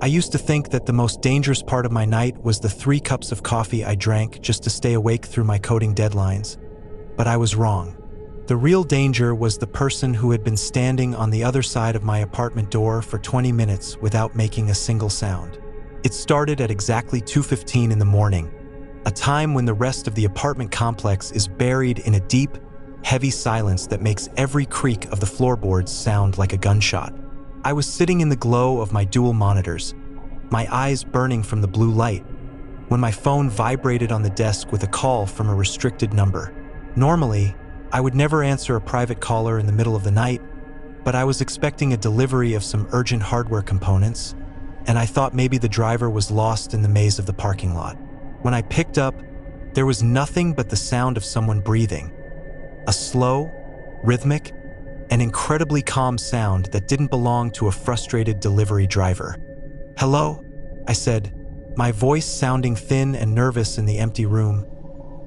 I used to think that the most dangerous part of my night was the 3 cups of coffee I drank just to stay awake through my coding deadlines. But I was wrong. The real danger was the person who had been standing on the other side of my apartment door for 20 minutes without making a single sound. It started at exactly 2:15 in the morning, a time when the rest of the apartment complex is buried in a deep, heavy silence that makes every creak of the floorboards sound like a gunshot. I was sitting in the glow of my dual monitors, my eyes burning from the blue light, when my phone vibrated on the desk with a call from a restricted number. Normally, I would never answer a private caller in the middle of the night, but I was expecting a delivery of some urgent hardware components, and I thought maybe the driver was lost in the maze of the parking lot. When I picked up, there was nothing but the sound of someone breathing. A slow, rhythmic, and incredibly calm sound that didn't belong to a frustrated delivery driver. "Hello?" I said, my voice sounding thin and nervous in the empty room,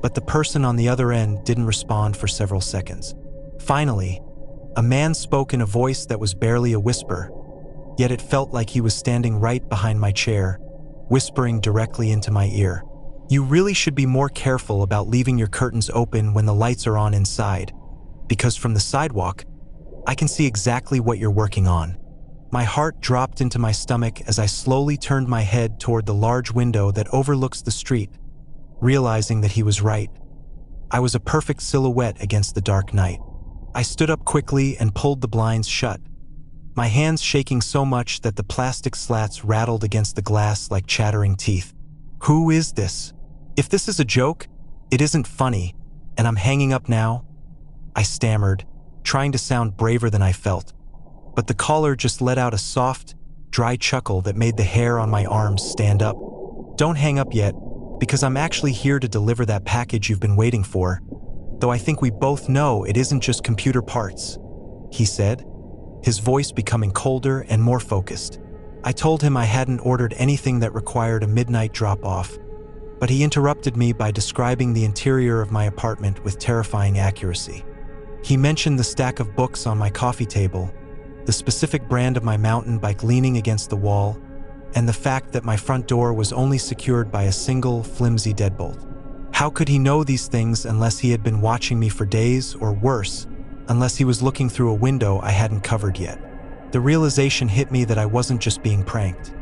but the person on the other end didn't respond for several seconds. Finally, a man spoke in a voice that was barely a whisper, yet it felt like he was standing right behind my chair, whispering directly into my ear. "You really should be more careful about leaving your curtains open when the lights are on inside, because from the sidewalk, I can see exactly what you're working on." My heart dropped into my stomach as I slowly turned my head toward the large window that overlooks the street, realizing that he was right. I was a perfect silhouette against the dark night. I stood up quickly and pulled the blinds shut, my hands shaking so much that the plastic slats rattled against the glass like chattering teeth. "Who is this? If this is a joke, it isn't funny, and I'm hanging up now," I stammered, trying to sound braver than I felt. But the caller just let out a soft, dry chuckle that made the hair on my arms stand up. "Don't hang up yet, because I'm actually here to deliver that package you've been waiting for, though I think we both know it isn't just computer parts," he said, his voice becoming colder and more focused. I told him I hadn't ordered anything that required a midnight drop-off, but he interrupted me by describing the interior of my apartment with terrifying accuracy. He mentioned the stack of books on my coffee table, the specific brand of my mountain bike leaning against the wall, and the fact that my front door was only secured by a single, flimsy deadbolt. How could he know these things unless he had been watching me for days, or worse, unless he was looking through a window I hadn't covered yet? The realization hit me that I wasn't just being pranked.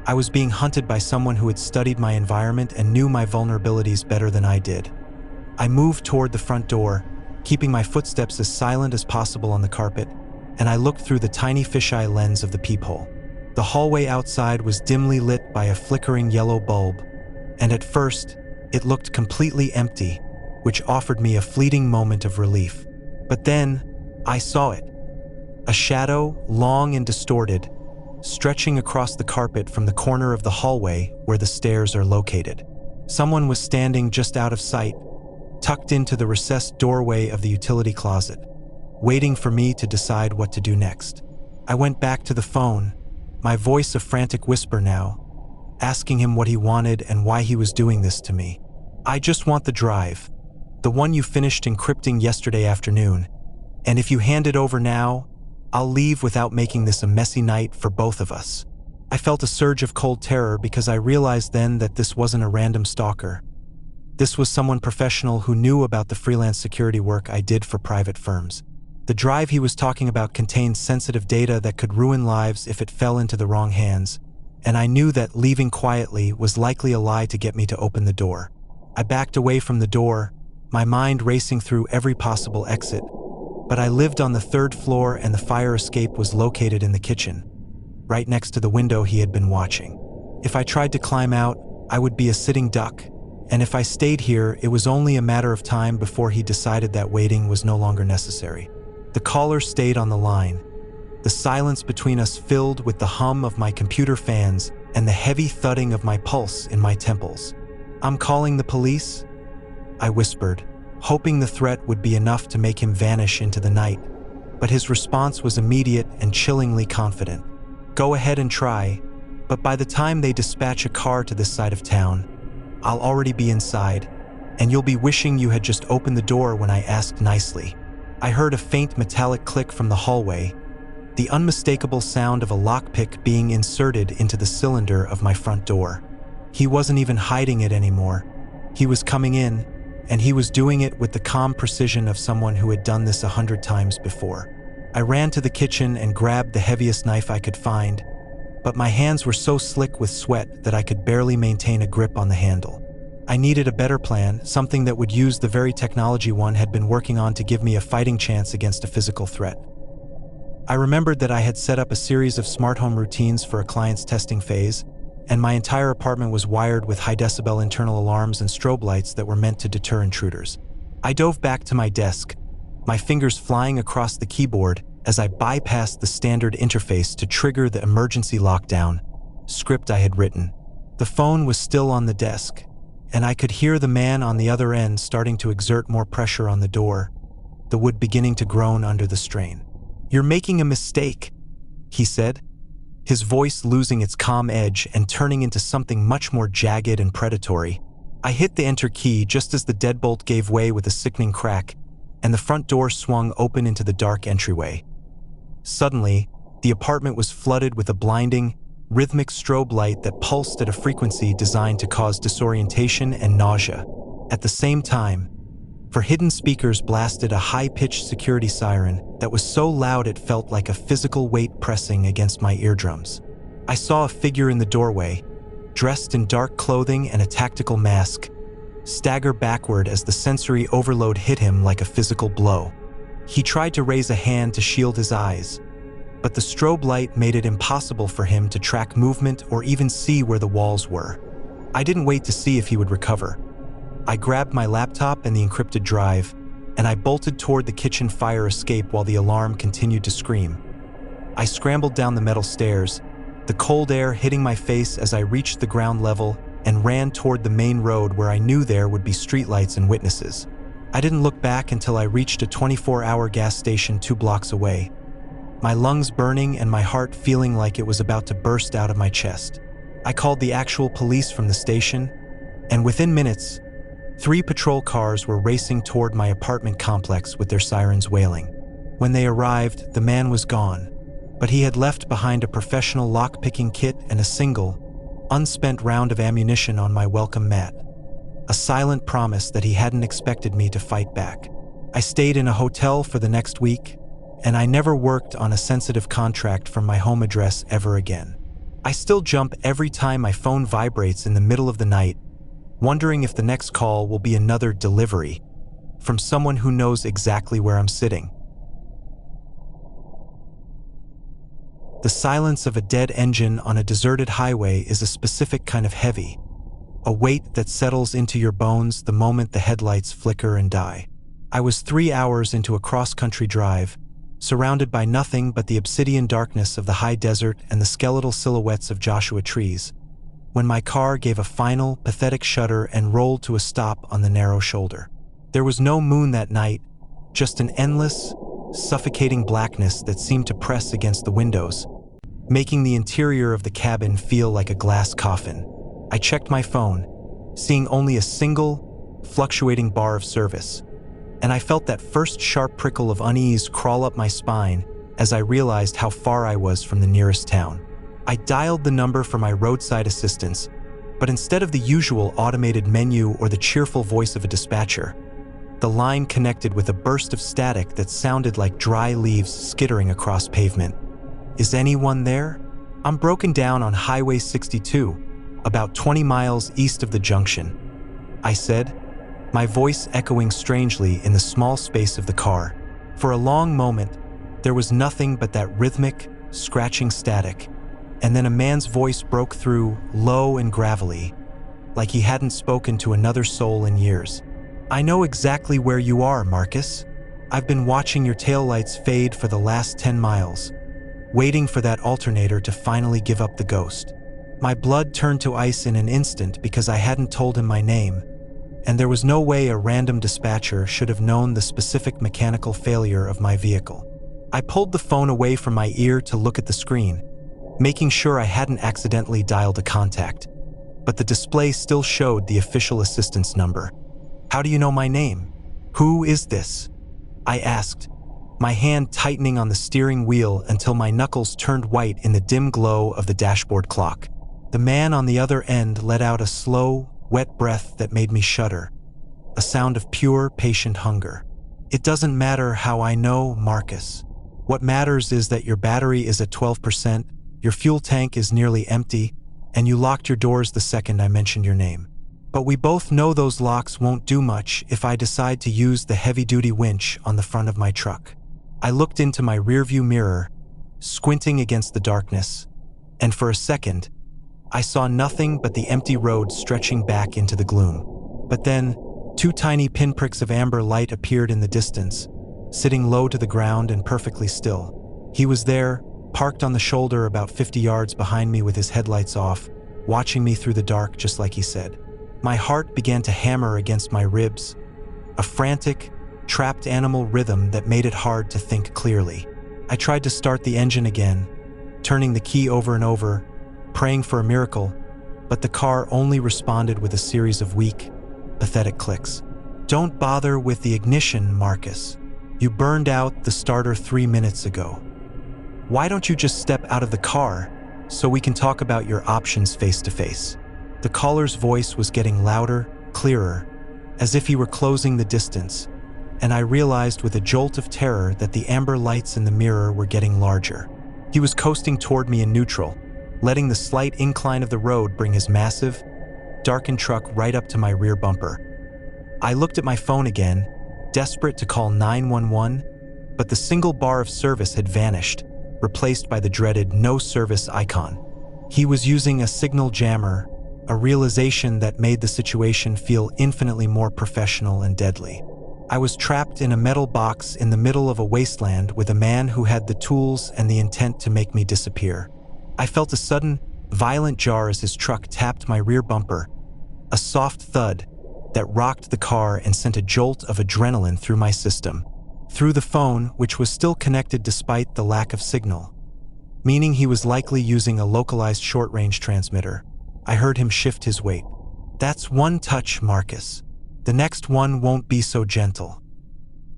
I was being hunted by someone who had studied my environment and knew my vulnerabilities better than I did. I moved toward the front door, keeping my footsteps as silent as possible on the carpet, and I looked through the tiny fisheye lens of the peephole. The hallway outside was dimly lit by a flickering yellow bulb, and at first, it looked completely empty, which offered me a fleeting moment of relief. But then, I saw it. A shadow, long and distorted, stretching across the carpet from the corner of the hallway where the stairs are located. Someone was standing just out of sight, tucked into the recessed doorway of the utility closet, waiting for me to decide what to do next. I went back to the phone, my voice a frantic whisper now, asking him what he wanted and why he was doing this to me. "I just want the drive, the one you finished encrypting yesterday afternoon, and if you hand it over now, I'll leave without making this a messy night for both of us." I felt a surge of cold terror because I realized then that this wasn't a random stalker. This was someone professional who knew about the freelance security work I did for private firms. The drive he was talking about contained sensitive data that could ruin lives if it fell into the wrong hands, and I knew that leaving quietly was likely a lie to get me to open the door. I backed away from the door, my mind racing through every possible exit, but I lived on the 3rd floor and the fire escape was located in the kitchen, right next to the window he had been watching. If I tried to climb out, I would be a sitting duck, and if I stayed here, it was only a matter of time before he decided that waiting was no longer necessary. The caller stayed on the line, the silence between us filled with the hum of my computer fans and the heavy thudding of my pulse in my temples. "I'm calling the police," I whispered, hoping the threat would be enough to make him vanish into the night, but his response was immediate and chillingly confident. "Go ahead and try, but by the time they dispatch a car to this side of town, I'll already be inside, and you'll be wishing you had just opened the door when I asked nicely." I heard a faint metallic click from the hallway, the unmistakable sound of a lockpick being inserted into the cylinder of my front door. He wasn't even hiding it anymore. He was coming in, and he was doing it with the calm precision of someone who had done this 100 times before. I ran to the kitchen and grabbed the heaviest knife I could find, but my hands were so slick with sweat that I could barely maintain a grip on the handle. I needed a better plan, something that would use the very technology one had been working on to give me a fighting chance against a physical threat. I remembered that I had set up a series of smart home routines for a client's testing phase, and my entire apartment was wired with high-decibel internal alarms and strobe lights that were meant to deter intruders. I dove back to my desk, my fingers flying across the keyboard as I bypassed the standard interface to trigger the emergency lockdown script I had written. The phone was still on the desk, and I could hear the man on the other end starting to exert more pressure on the door, the wood beginning to groan under the strain. "You're making a mistake," he said, his voice losing its calm edge and turning into something much more jagged and predatory. I hit the enter key just as the deadbolt gave way with a sickening crack, and the front door swung open into the dark entryway. Suddenly, the apartment was flooded with a blinding, rhythmic strobe light that pulsed at a frequency designed to cause disorientation and nausea. At the same time, for hidden speakers blasted a high-pitched security siren that was so loud it felt like a physical weight pressing against my eardrums. I saw a figure in the doorway, dressed in dark clothing and a tactical mask, stagger backward as the sensory overload hit him like a physical blow. He tried to raise a hand to shield his eyes, but the strobe light made it impossible for him to track movement or even see where the walls were. I didn't wait to see if he would recover. I grabbed my laptop and the encrypted drive, and I bolted toward the kitchen fire escape while the alarm continued to scream. I scrambled down the metal stairs, the cold air hitting my face as I reached the ground level, and ran toward the main road where I knew there would be streetlights and witnesses. I didn't look back until I reached a 24-hour gas station 2 blocks away, my lungs burning and my heart feeling like it was about to burst out of my chest. I called the actual police from the station, and within minutes, 3 patrol cars were racing toward my apartment complex with their sirens wailing. When they arrived, the man was gone, but he had left behind a professional lock-picking kit and a single, unspent round of ammunition on my welcome mat. A silent promise that he hadn't expected me to fight back. I stayed in a hotel for the next week, and I never worked on a sensitive contract from my home address ever again. I still jump every time my phone vibrates in the middle of the night, wondering if the next call will be another delivery from someone who knows exactly where I'm sitting. The silence of a dead engine on a deserted highway is a specific kind of heavy, a weight that settles into your bones the moment the headlights flicker and die. I was 3 hours into a cross-country drive, surrounded by nothing but the obsidian darkness of the high desert and the skeletal silhouettes of Joshua trees, when my car gave a final, pathetic shudder and rolled to a stop on the narrow shoulder. There was no moon that night, just an endless, suffocating blackness that seemed to press against the windows, making the interior of the cabin feel like a glass coffin. I checked my phone, seeing only a single, fluctuating bar of service, and I felt that first sharp prickle of unease crawl up my spine as I realized how far I was from the nearest town. I dialed the number for my roadside assistance, but instead of the usual automated menu or the cheerful voice of a dispatcher, the line connected with a burst of static that sounded like dry leaves skittering across pavement. "Is anyone there? I'm broken down on Highway 62, about 20 miles east of the junction," I said, my voice echoing strangely in the small space of the car. For a long moment, there was nothing but that rhythmic, scratching static, and then a man's voice broke through, low and gravelly, like he hadn't spoken to another soul in years. "I know exactly where you are, Marcus. I've been watching your taillights fade for the last 10 miles, waiting for that alternator to finally give up the ghost." My blood turned to ice in an instant because I hadn't told him my name, and there was no way a random dispatcher should have known the specific mechanical failure of my vehicle. I pulled the phone away from my ear to look at the screen, making sure I hadn't accidentally dialed a contact, but the display still showed the official assistance number. "How do you know my name? Who is this?" I asked, my hand tightening on the steering wheel until my knuckles turned white in the dim glow of the dashboard clock. The man on the other end let out a slow, wet breath that made me shudder, a sound of pure, patient hunger. "It doesn't matter how I know, Marcus. What matters is that your battery is at 12%, your fuel tank is nearly empty, and you locked your doors the second I mentioned your name. But we both know those locks won't do much if I decide to use the heavy-duty winch on the front of my truck." I looked into my rearview mirror, squinting against the darkness, and for a second, I saw nothing but the empty road stretching back into the gloom. But then, 2 tiny pinpricks of amber light appeared in the distance, sitting low to the ground and perfectly still. He was there, parked on the shoulder about 50 yards behind me with his headlights off, watching me through the dark just like he said. My heart began to hammer against my ribs, a frantic, trapped animal rhythm that made it hard to think clearly. I tried to start the engine again, turning the key over and over, praying for a miracle, but the car only responded with a series of weak, pathetic clicks. "Don't bother with the ignition, Marcus. You burned out the starter 3 minutes ago. Why don't you just step out of the car so we can talk about your options face to face?" The caller's voice was getting louder, clearer, as if he were closing the distance, and I realized with a jolt of terror that the amber lights in the mirror were getting larger. He was coasting toward me in neutral, letting the slight incline of the road bring his massive, darkened truck right up to my rear bumper. I looked at my phone again, desperate to call 911, but the single bar of service had vanished, replaced by the dreaded no service icon. He was using a signal jammer, a realization that made the situation feel infinitely more professional and deadly. I was trapped in a metal box in the middle of a wasteland with a man who had the tools and the intent to make me disappear. I felt a sudden, violent jar as his truck tapped my rear bumper, a soft thud that rocked the car and sent a jolt of adrenaline through my system. Through the phone, which was still connected despite the lack of signal, meaning he was likely using a localized short-range transmitter, I heard him shift his weight. "That's one touch, Marcus. The next one won't be so gentle.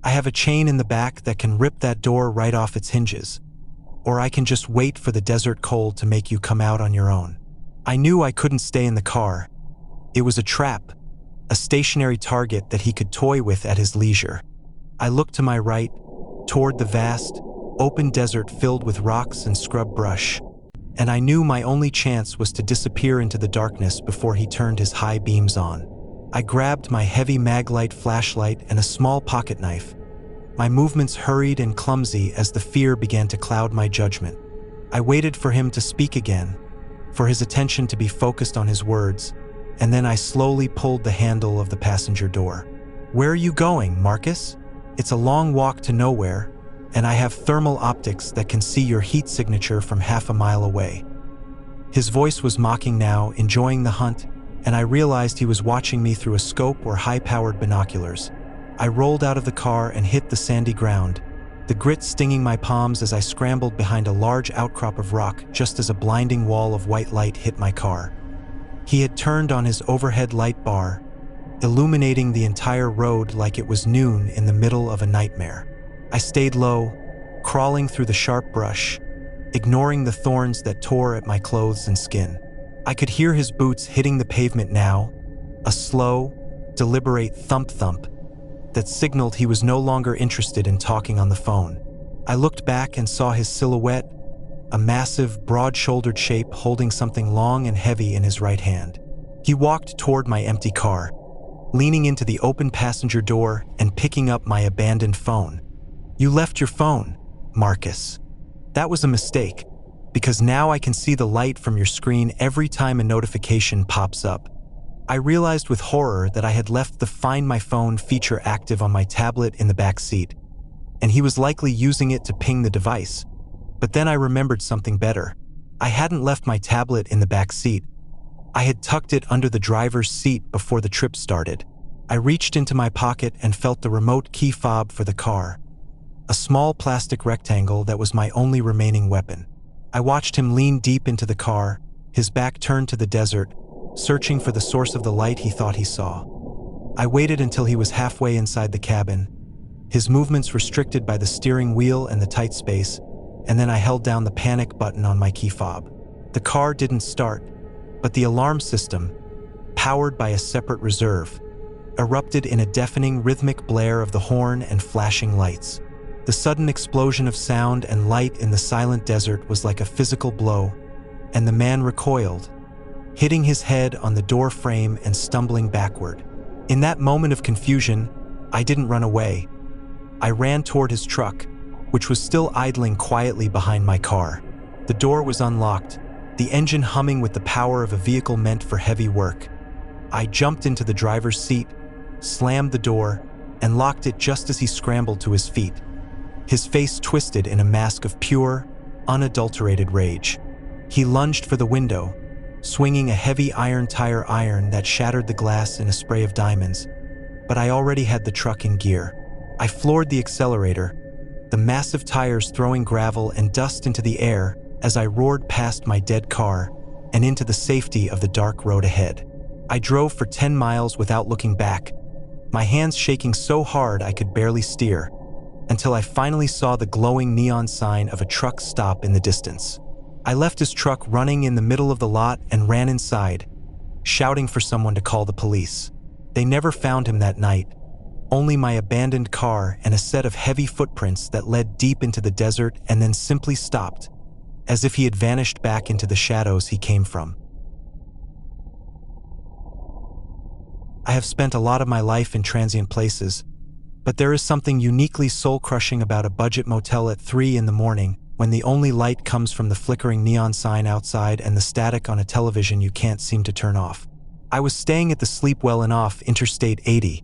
I have a chain in the back that can rip that door right off its hinges, or I can just wait for the desert cold to make you come out on your own." I knew I couldn't stay in the car. It was a trap, a stationary target that he could toy with at his leisure. I looked to my right, toward the vast, open desert filled with rocks and scrub brush, and I knew my only chance was to disappear into the darkness before he turned his high beams on. I grabbed my heavy Maglite flashlight and a small pocket knife. My movements hurried and clumsy as the fear began to cloud my judgment. I waited for him to speak again, for his attention to be focused on his words, and then I slowly pulled the handle of the passenger door. "Where are you going, Marcus? It's a long walk to nowhere, and I have thermal optics that can see your heat signature from half a mile away." His voice was mocking now, enjoying the hunt, and I realized he was watching me through a scope or high-powered binoculars. I rolled out of the car and hit the sandy ground, the grit stinging my palms as I scrambled behind a large outcrop of rock just as a blinding wall of white light hit my car. He had turned on his overhead light bar, illuminating the entire road like it was noon in the middle of a nightmare. I stayed low, crawling through the sharp brush, ignoring the thorns that tore at my clothes and skin. I could hear his boots hitting the pavement now, a slow, deliberate thump-thump that signaled he was no longer interested in talking on the phone. I looked back and saw his silhouette, a massive, broad-shouldered shape holding something long and heavy in his right hand. He walked toward my empty car, leaning into the open passenger door and picking up my abandoned phone. "You left your phone, Marcus. That was a mistake, because now I can see the light from your screen every time a notification pops up." I realized with horror that I had left the Find My Phone feature active on my tablet in the back seat, and he was likely using it to ping the device. But then I remembered something better. I hadn't left my tablet in the back seat. I had tucked it under the driver's seat before the trip started. I reached into my pocket and felt the remote key fob for the car, a small plastic rectangle that was my only remaining weapon. I watched him lean deep into the car, his back turned to the desert, searching for the source of the light he thought he saw. I waited until he was halfway inside the cabin, his movements restricted by the steering wheel and the tight space, and then I held down the panic button on my key fob. The car didn't start, but the alarm system, powered by a separate reserve, erupted in a deafening rhythmic blare of the horn and flashing lights. The sudden explosion of sound and light in the silent desert was like a physical blow, and the man recoiled, hitting his head on the door frame and stumbling backward. In that moment of confusion, I didn't run away. I ran toward his truck, which was still idling quietly behind my car. The door was unlocked, the engine humming with the power of a vehicle meant for heavy work. I jumped into the driver's seat, slammed the door, and locked it just as he scrambled to his feet, his face twisted in a mask of pure, unadulterated rage. He lunged for the window, swinging a heavy iron tire iron that shattered the glass in a spray of diamonds, but I already had the truck in gear. I floored the accelerator, the massive tires throwing gravel and dust into the air as I roared past my dead car and into the safety of the dark road ahead. I drove for 10 miles without looking back, my hands shaking so hard I could barely steer, until I finally saw the glowing neon sign of a truck stop in the distance. I left his truck running in the middle of the lot and ran inside, shouting for someone to call the police. They never found him that night, only my abandoned car and a set of heavy footprints that led deep into the desert and then simply stopped, as if he had vanished back into the shadows he came from. I have spent a lot of my life in transient places, but there is something uniquely soul-crushing about a budget motel at 3 in the morning when the only light comes from the flickering neon sign outside and the static on a television you can't seem to turn off. I was staying at the Sleep Well Inn off Interstate 80,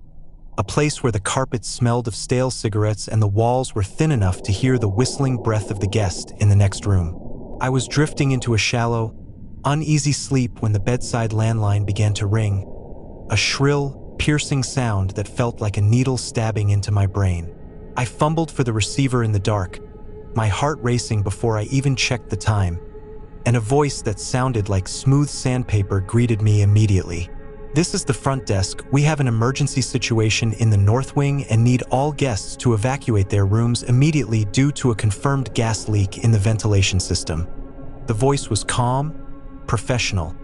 a place where the carpet smelled of stale cigarettes and the walls were thin enough to hear the whistling breath of the guest in the next room. I was drifting into a shallow, uneasy sleep when the bedside landline began to ring, a shrill, piercing sound that felt like a needle stabbing into my brain. I fumbled for the receiver in the dark, my heart racing before I even checked the time, and a voice that sounded like smooth sandpaper greeted me immediately. "This is the front desk. We have an emergency situation in the North Wing and need all guests to evacuate their rooms immediately due to a confirmed gas leak in the ventilation system." The voice was calm, professional,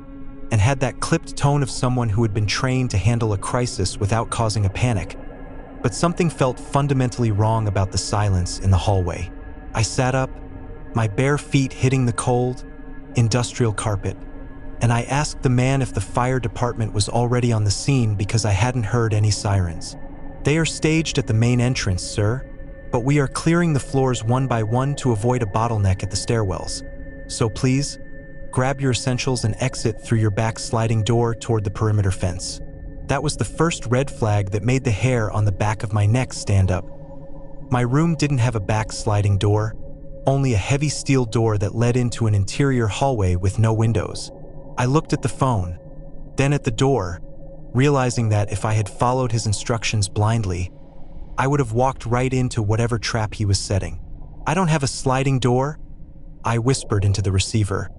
and had that clipped tone of someone who had been trained to handle a crisis without causing a panic. But something felt fundamentally wrong about the silence in the hallway. I sat up, my bare feet hitting the cold, industrial carpet, and I asked the man if the fire department was already on the scene because I hadn't heard any sirens. "They are staged at the main entrance, sir, but we are clearing the floors one by one to avoid a bottleneck at the stairwells. So please, grab your essentials and exit through your back sliding door toward the perimeter fence." That was the first red flag that made the hair on the back of my neck stand up. My room didn't have a back sliding door, only a heavy steel door that led into an interior hallway with no windows. I looked at the phone, then at the door, realizing that if I had followed his instructions blindly, I would have walked right into whatever trap he was setting. "I don't have a sliding door," I whispered into the receiver,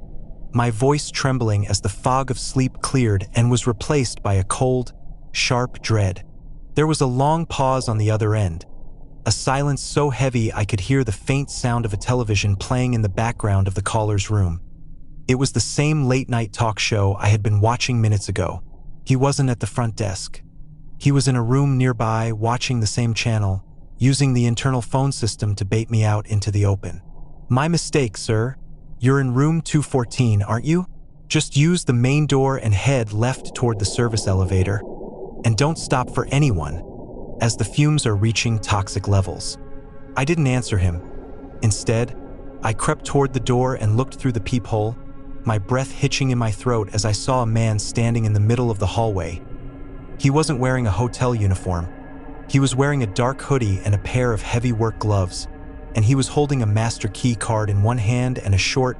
my voice trembling as the fog of sleep cleared and was replaced by a cold, sharp dread. There was a long pause on the other end, a silence so heavy I could hear the faint sound of a television playing in the background of the caller's room. It was the same late-night talk show I had been watching minutes ago. He wasn't at the front desk. He was in a room nearby watching the same channel, using the internal phone system to bait me out into the open. "My mistake, sir. You're in room 214, aren't you? Just use the main door and head left toward the service elevator. And don't stop for anyone, as the fumes are reaching toxic levels." I didn't answer him. Instead, I crept toward the door and looked through the peephole, my breath hitching in my throat as I saw a man standing in the middle of the hallway. He wasn't wearing a hotel uniform. He was wearing a dark hoodie and a pair of heavy work gloves, and he was holding a master key card in one hand and a short,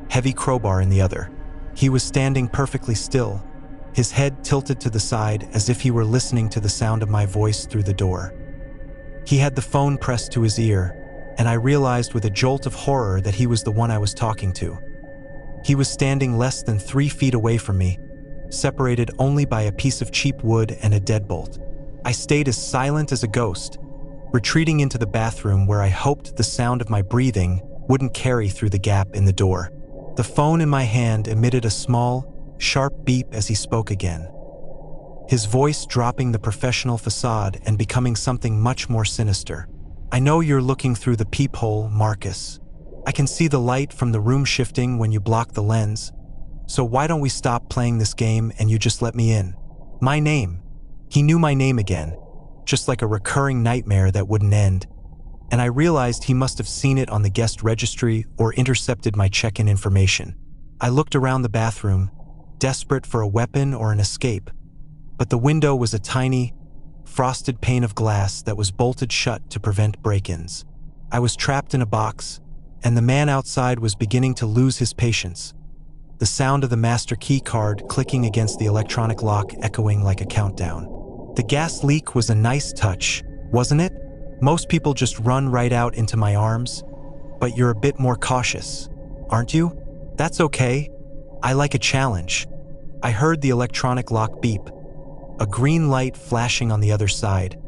heavy crowbar in the other. He was standing perfectly still, his head tilted to the side as if he were listening to the sound of my voice through the door. He had the phone pressed to his ear, and I realized with a jolt of horror that he was the one I was talking to. He was standing less than 3 feet away from me, separated only by a piece of cheap wood and a deadbolt. I stayed as silent as a ghost, retreating into the bathroom where I hoped the sound of my breathing wouldn't carry through the gap in the door. The phone in my hand emitted a small, sharp beep as he spoke again, his voice dropping the professional facade and becoming something much more sinister. "I know you're looking through the peephole, Marcus. I can see the light from the room shifting when you block the lens. So why don't we stop playing this game and you just let me in?" My name. He knew my name again, just like a recurring nightmare that wouldn't end. And I realized he must have seen it on the guest registry or intercepted my check-in information. I looked around the bathroom, desperate for a weapon or an escape. But the window was a tiny, frosted pane of glass that was bolted shut to prevent break-ins. I was trapped in a box, and the man outside was beginning to lose his patience, the sound of the master key card clicking against the electronic lock echoing like a countdown. The gas leak was a nice touch, wasn't it? Most people just run right out into my arms, but you're a bit more cautious, aren't you? That's okay. I like a challenge. I heard the electronic lock beep, a green light flashing on the other side,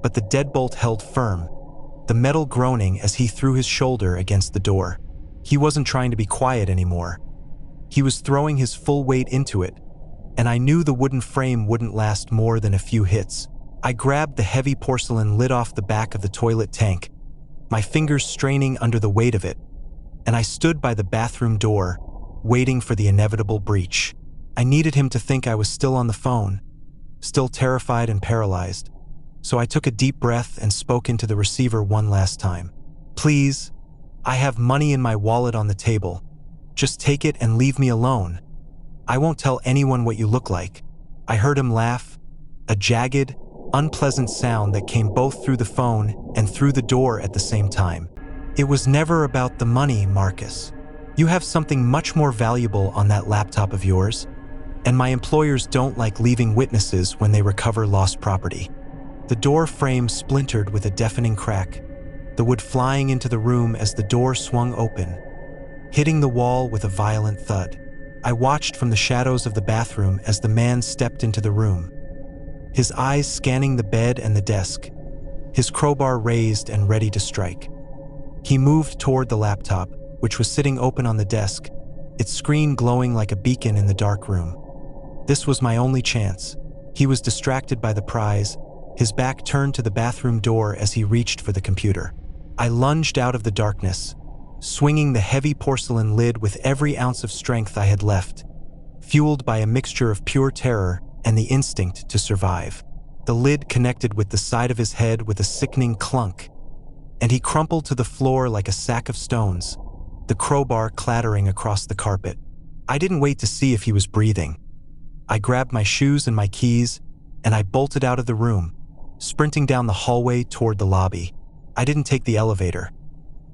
but the deadbolt held firm, the metal groaning as he threw his shoulder against the door. He wasn't trying to be quiet anymore. He was throwing his full weight into it, and I knew the wooden frame wouldn't last more than a few hits. I grabbed the heavy porcelain lid off the back of the toilet tank, my fingers straining under the weight of it, and I stood by the bathroom door, waiting for the inevitable breach. I needed him to think I was still on the phone, still terrified and paralyzed, so I took a deep breath and spoke into the receiver one last time. "Please, I have money in my wallet on the table. Just take it and leave me alone. I won't tell anyone what you look like." I heard him laugh, a jagged, unpleasant sound that came both through the phone and through the door at the same time. "It was never about the money, Marcus. You have something much more valuable on that laptop of yours, and my employers don't like leaving witnesses when they recover lost property." The door frame splintered with a deafening crack, the wood flying into the room as the door swung open, hitting the wall with a violent thud. I watched from the shadows of the bathroom as the man stepped into the room, his eyes scanning the bed and the desk, his crowbar raised and ready to strike. He moved toward the laptop, which was sitting open on the desk, its screen glowing like a beacon in the dark room. This was my only chance. He was distracted by the prize, his back turned to the bathroom door as he reached for the computer. I lunged out of the darkness, swinging the heavy porcelain lid with every ounce of strength I had left, fueled by a mixture of pure terror and the instinct to survive. The lid connected with the side of his head with a sickening clunk, and he crumpled to the floor like a sack of stones, the crowbar clattering across the carpet. I didn't wait to see if he was breathing. I grabbed my shoes and my keys, and I bolted out of the room, sprinting down the hallway toward the lobby. I didn't take the elevator.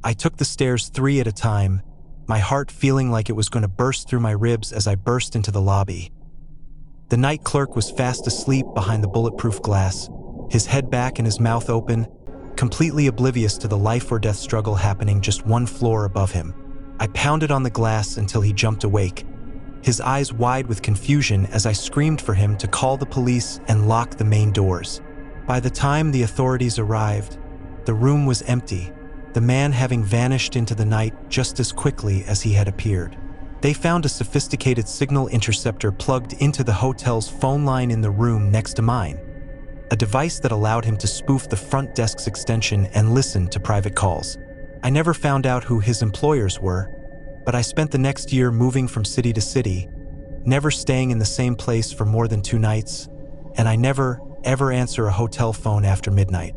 I took the stairs 3 at a time, my heart feeling like it was going to burst through my ribs as I burst into the lobby. The night clerk was fast asleep behind the bulletproof glass, his head back and his mouth open, completely oblivious to the life or death struggle happening just 1 floor above him. I pounded on the glass until he jumped awake, his eyes wide with confusion as I screamed for him to call the police and lock the main doors. By the time the authorities arrived, the room was empty, the man having vanished into the night just as quickly as he had appeared. They found a sophisticated signal interceptor plugged into the hotel's phone line in the room next to mine, a device that allowed him to spoof the front desk's extension and listen to private calls. I never found out who his employers were, but I spent the next year moving from city to city, never staying in the same place for more than 2 nights, and I never, ever answer a hotel phone after midnight.